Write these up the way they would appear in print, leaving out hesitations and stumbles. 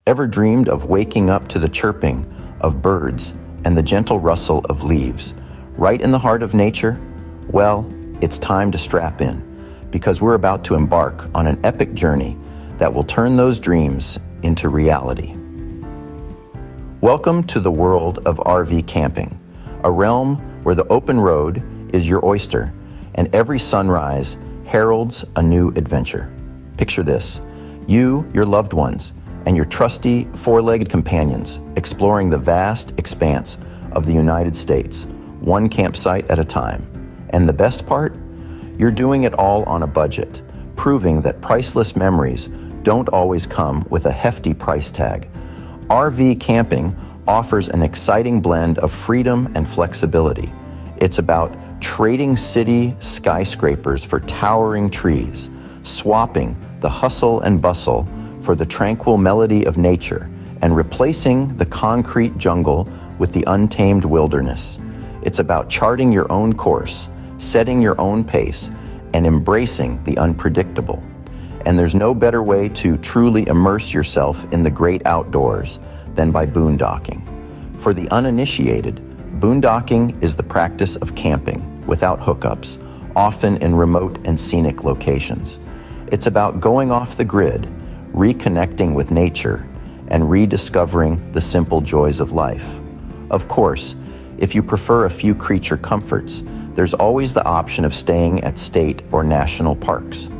Ever dreamed of waking up to the chirping of birds and the gentle rustle of leaves, right in the heart of nature? Well, it's time to strap in, because we're about to embark on an epic journey that will turn those dreams into reality. Welcome to the world of RV camping, a realm where the open road is your oyster, and every sunrise heralds a new adventure. Picture this: you, your loved ones, and your trusty four-legged companions exploring the vast expanse of the United States, one campsite at a time. And the best part? You're doing it all on a budget, proving that priceless memories don't always come with a hefty price tag. RV camping offers an exciting blend of freedom and flexibility. It's about trading city skyscrapers for towering trees, swapping the hustle and bustle for the tranquil melody of nature, and replacing the concrete jungle with the untamed wilderness. It's about charting your own course, setting your own pace, and embracing the unpredictable. And there's no better way to truly immerse yourself in the great outdoors than by boondocking. For the uninitiated, boondocking is the practice of camping without hookups, often in remote and scenic locations. It's about going off the grid, reconnecting with nature, and rediscovering the simple joys of life. Of course, if you prefer a few creature comforts, there's always the option of staying at state or national parks.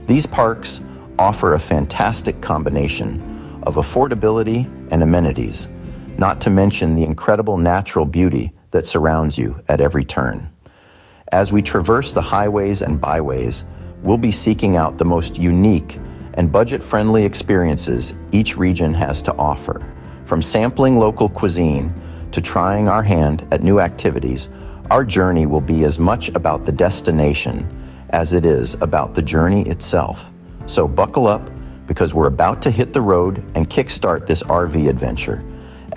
These parks offer a fantastic combination of affordability and amenities, not to mention the incredible natural beauty that surrounds you at every turn. As we traverse the highways and byways, we'll be seeking out the most unique and budget-friendly experiences each region has to offer. From sampling local cuisine to trying our hand at new activities, our journey will be as much about the destination as it is about the journey itself. So buckle up, because we're about to hit the road and kickstart this RV adventure.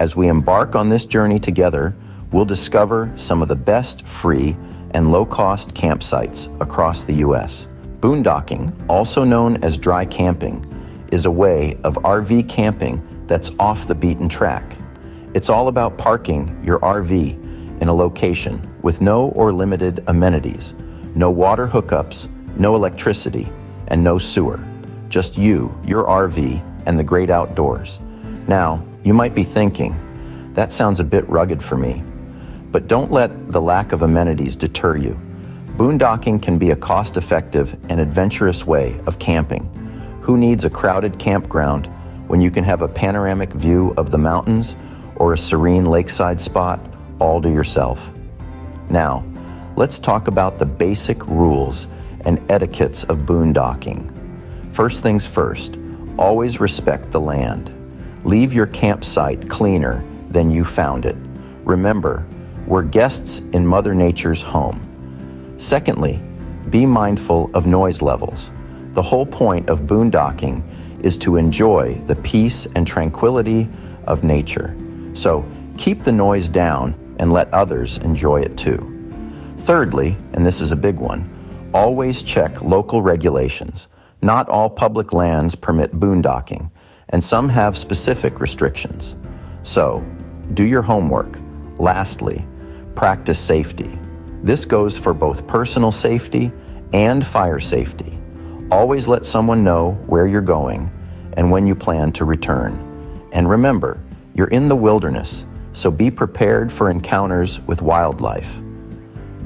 As we embark on this journey together, we'll discover some of the best free and low-cost campsites across the U.S. Boondocking, also known as dry camping, is a way of RV camping that's off the beaten track. It's all about parking your RV in a location with no or limited amenities, no water hookups, no electricity, and no sewer. Just you, your RV, and the great outdoors. Now, you might be thinking, that sounds a bit rugged for me. But don't let the lack of amenities deter you. Boondocking can be a cost-effective and adventurous way of camping. Who needs a crowded campground when you can have a panoramic view of the mountains or a serene lakeside spot all to yourself? Now, let's talk about the basic rules and etiquettes of boondocking. First things first, always respect the land. Leave your campsite cleaner than you found it. Remember, we're guests in Mother Nature's home. Secondly, be mindful of noise levels. The whole point of boondocking is to enjoy the peace and tranquility of nature. So keep the noise down and let others enjoy it too. Thirdly, and this is a big one, always check local regulations. Not all public lands permit boondocking, and some have specific restrictions. So, do your homework. Lastly, practice safety. This goes for both personal safety and fire safety. Always let someone know where you're going and when you plan to return. And remember, you're in the wilderness, so be prepared for encounters with wildlife.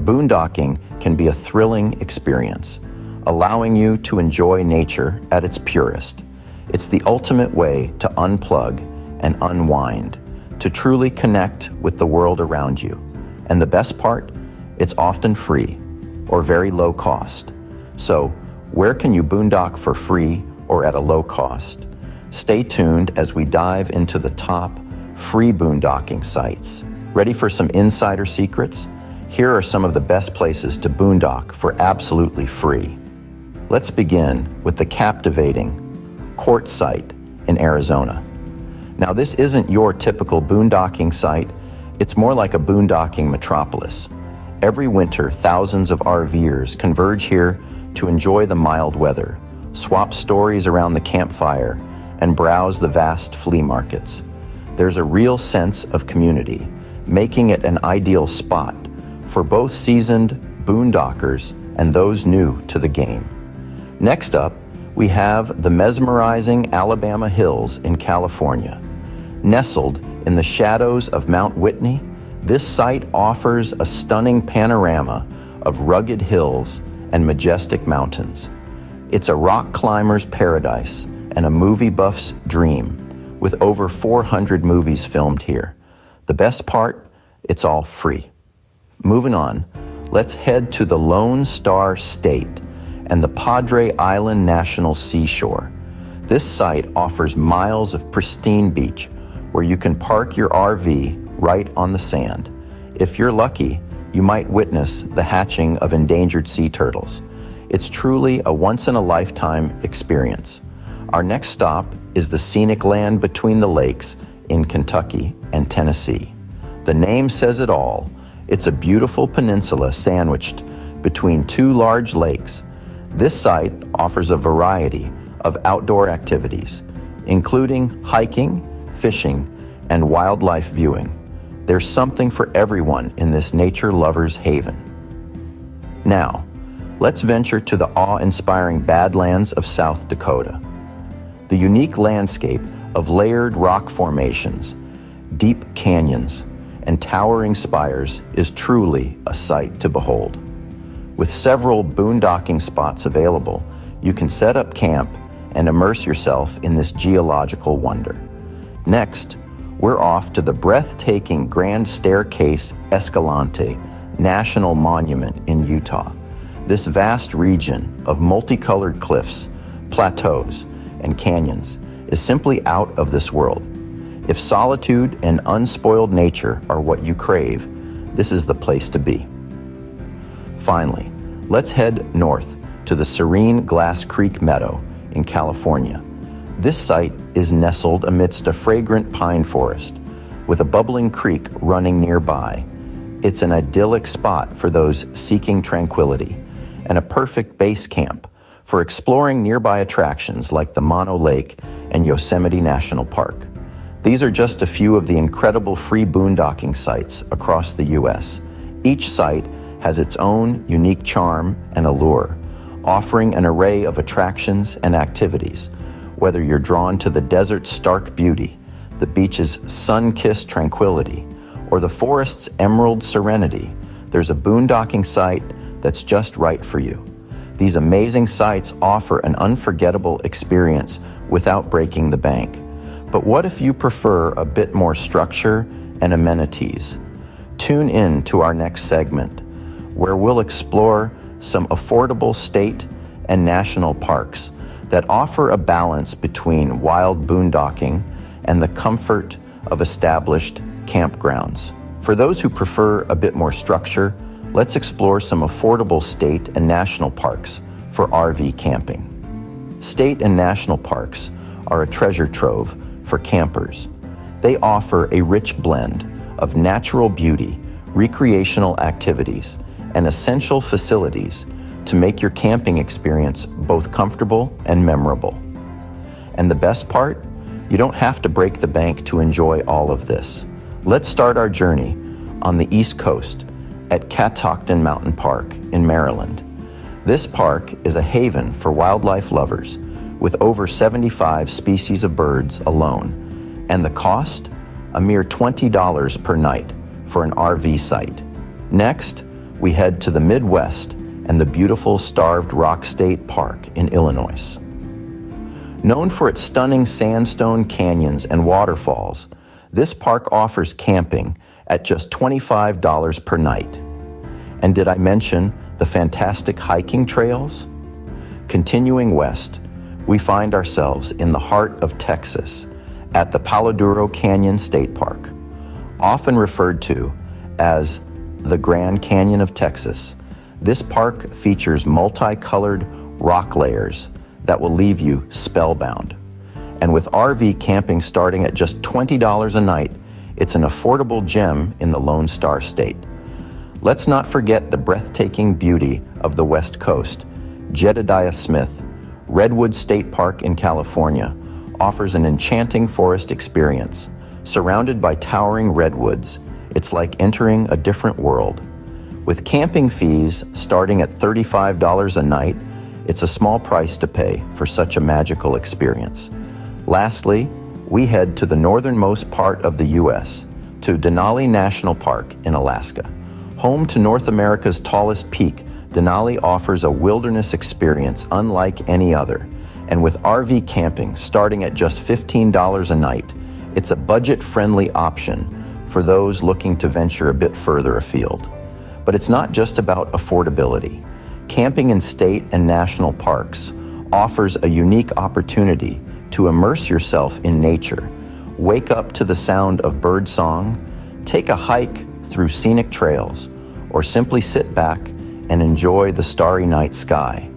Boondocking can be a thrilling experience, allowing you to enjoy nature at its purest. It's the ultimate way to unplug and unwind, to truly connect with the world around you. And the best part? It's often free or very low cost. So, where can you boondock for free or at a low cost? Stay tuned as we dive into the top free boondocking sites. Ready for some insider secrets? Here are some of the best places to boondock for absolutely free. Let's begin with the captivating Quartz site in Arizona. Now, this isn't your typical boondocking site. It's more like a boondocking metropolis. Every winter, thousands of RVers converge here to enjoy the mild weather, swap stories around the campfire, and browse the vast flea markets. There's a real sense of community, making it an ideal spot for both seasoned boondockers and those new to the game. Next up, we have the mesmerizing Alabama Hills in California. Nestled in the shadows of Mount Whitney, this site offers a stunning panorama of rugged hills and majestic mountains. It's a rock climber's paradise and a movie buff's dream, with over 400 movies filmed here. The best part, it's all free. Moving on, let's head to the Lone Star State and the Padre Island National Seashore. This site offers miles of pristine beach where you can park your RV right on the sand. If you're lucky, you might witness the hatching of endangered sea turtles. It's truly a once-in-a-lifetime experience. Our next stop is the scenic land between the lakes in Kentucky and Tennessee. The name says it all. It's a beautiful peninsula sandwiched between two large lakes. This site offers a variety of outdoor activities, including hiking, fishing, and wildlife viewing. There's something for everyone in this nature lover's haven. Now, let's venture to the awe-inspiring Badlands of South Dakota. The unique landscape of layered rock formations, deep canyons, and towering spires is truly a sight to behold. With several boondocking spots available, you can set up camp and immerse yourself in this geological wonder. Next, we're off to the breathtaking Grand Staircase Escalante National Monument in Utah. This vast region of multicolored cliffs, plateaus, and canyons is simply out of this world. If solitude and unspoiled nature are what you crave, this is the place to be. Finally, let's head north to the serene Glass Creek Meadow in California. This site is nestled amidst a fragrant pine forest with a bubbling creek running nearby. It's an idyllic spot for those seeking tranquility and a perfect base camp for exploring nearby attractions like the Mono Lake and Yosemite National Park. These are just a few of the incredible free boondocking sites across the U.S. Each site has its own unique charm and allure, offering an array of attractions and activities. Whether you're drawn to the desert's stark beauty, the beach's sun-kissed tranquility, or the forest's emerald serenity, there's a boondocking site that's just right for you. These amazing sites offer an unforgettable experience without breaking the bank. But what if you prefer a bit more structure and amenities? Tune in to our next segment, where we'll explore some affordable state and national parks that offer a balance between wild boondocking and the comfort of established campgrounds. For those who prefer a bit more structure, let's explore some affordable state and national parks for RV camping. State and national parks are a treasure trove for campers. They offer a rich blend of natural beauty, recreational activities, and essential facilities to make your camping experience both comfortable and memorable. And the best part? You don't have to break the bank to enjoy all of this. Let's start our journey on the East Coast at Catoctin Mountain Park in Maryland. This park is a haven for wildlife lovers with over 75 species of birds alone, and the cost? A mere $20 per night for an RV site. Next, we head to the Midwest and the beautiful Starved Rock State Park in Illinois. Known for its stunning sandstone canyons and waterfalls, this park offers camping at just $25 per night. And did I mention the fantastic hiking trails? Continuing west, we find ourselves in the heart of Texas at the Palo Duro Canyon State Park. Often referred to as the Grand Canyon of Texas, this park features multicolored rock layers that will leave you spellbound. And with RV camping starting at just $20 a night, it's an affordable gem in the Lone Star State. Let's not forget the breathtaking beauty of the West Coast. Jedediah Smith, Redwood State Park in California, offers an enchanting forest experience. Surrounded by towering redwoods, it's like entering a different world. With camping fees starting at $35 a night, it's a small price to pay for such a magical experience. Lastly, we head to the northernmost part of the U.S., to Denali National Park in Alaska. Home to North America's tallest peak, Denali offers a wilderness experience unlike any other. And with RV camping starting at just $15 a night, it's a budget-friendly option for those looking to venture a bit further afield. But it's not just about affordability. Camping in state and national parks offers a unique opportunity to immerse yourself in nature, wake up to the sound of birdsong, take a hike through scenic trails, or simply sit back and enjoy the starry night sky.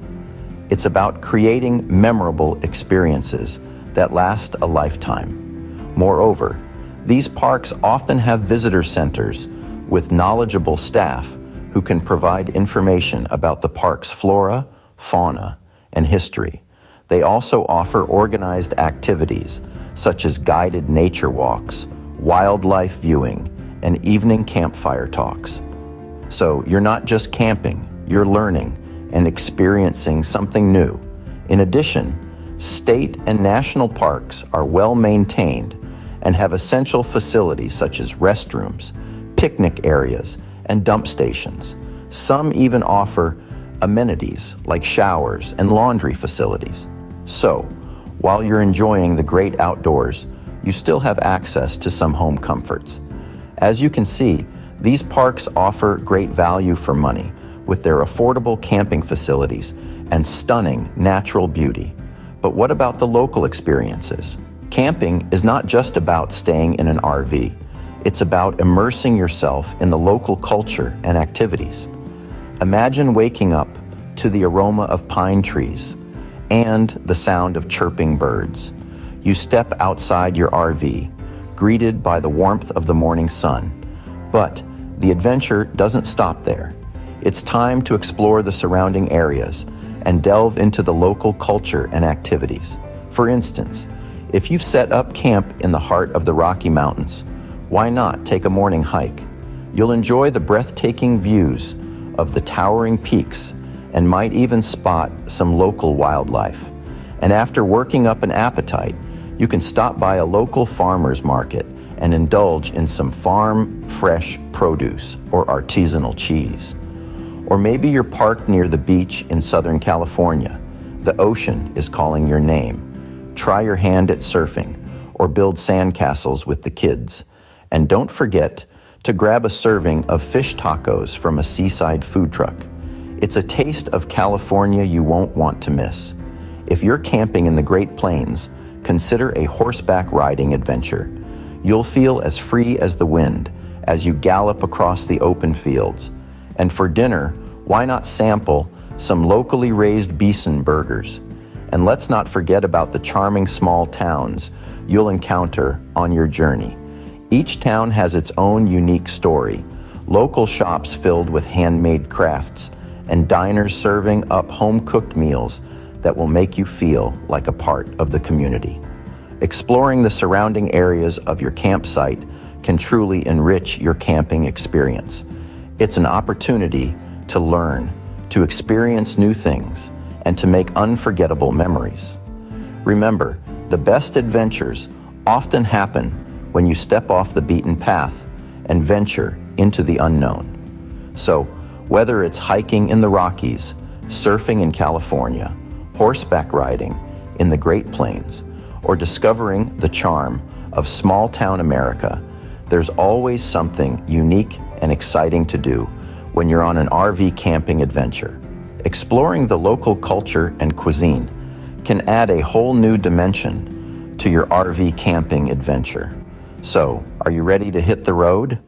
It's about creating memorable experiences that last a lifetime. Moreover, these parks often have visitor centers with knowledgeable staff who can provide information about the park's flora, fauna, and history. They also offer organized activities such as guided nature walks, wildlife viewing, and evening campfire talks. So you're not just camping, you're learning and experiencing something new. In addition, state and national parks are well maintained and have essential facilities such as restrooms, picnic areas, and dump stations. Some even offer amenities like showers and laundry facilities. So, while you're enjoying the great outdoors, you still have access to some home comforts. As you can see, these parks offer great value for money with their affordable camping facilities and stunning natural beauty. But what about the local experiences? Camping is not just about staying in an RV. It's about immersing yourself in the local culture and activities. Imagine waking up to the aroma of pine trees and the sound of chirping birds. You step outside your RV, greeted by the warmth of the morning sun. But the adventure doesn't stop there. It's time to explore the surrounding areas and delve into the local culture and activities. For instance, if you've set up camp in the heart of the Rocky Mountains, why not take a morning hike? You'll enjoy the breathtaking views of the towering peaks and might even spot some local wildlife. And after working up an appetite, you can stop by a local farmer's market and indulge in some farm fresh produce or artisanal cheese. Or maybe you're parked near the beach in Southern California. The ocean is calling your name. Try your hand at surfing or build sandcastles with the kids. And don't forget to grab a serving of fish tacos from a seaside food truck. It's a taste of California you won't want to miss. If you're camping in the Great Plains, consider a horseback riding adventure. You'll feel as free as the wind as you gallop across the open fields. And for dinner, why not sample some locally raised bison burgers? And let's not forget about the charming small towns you'll encounter on your journey. Each town has its own unique story. Local shops filled with handmade crafts and diners serving up home-cooked meals that will make you feel like a part of the community. Exploring the surrounding areas of your campsite can truly enrich your camping experience. It's an opportunity to learn, to experience new things, and to make unforgettable memories. Remember, the best adventures often happen when you step off the beaten path and venture into the unknown. So, whether it's hiking in the Rockies, surfing in California, horseback riding in the Great Plains, or discovering the charm of small-town America, there's always something unique and exciting to do when you're on an RV camping adventure. Exploring the local culture and cuisine can add a whole new dimension to your RV camping adventure. So, are you ready to hit the road?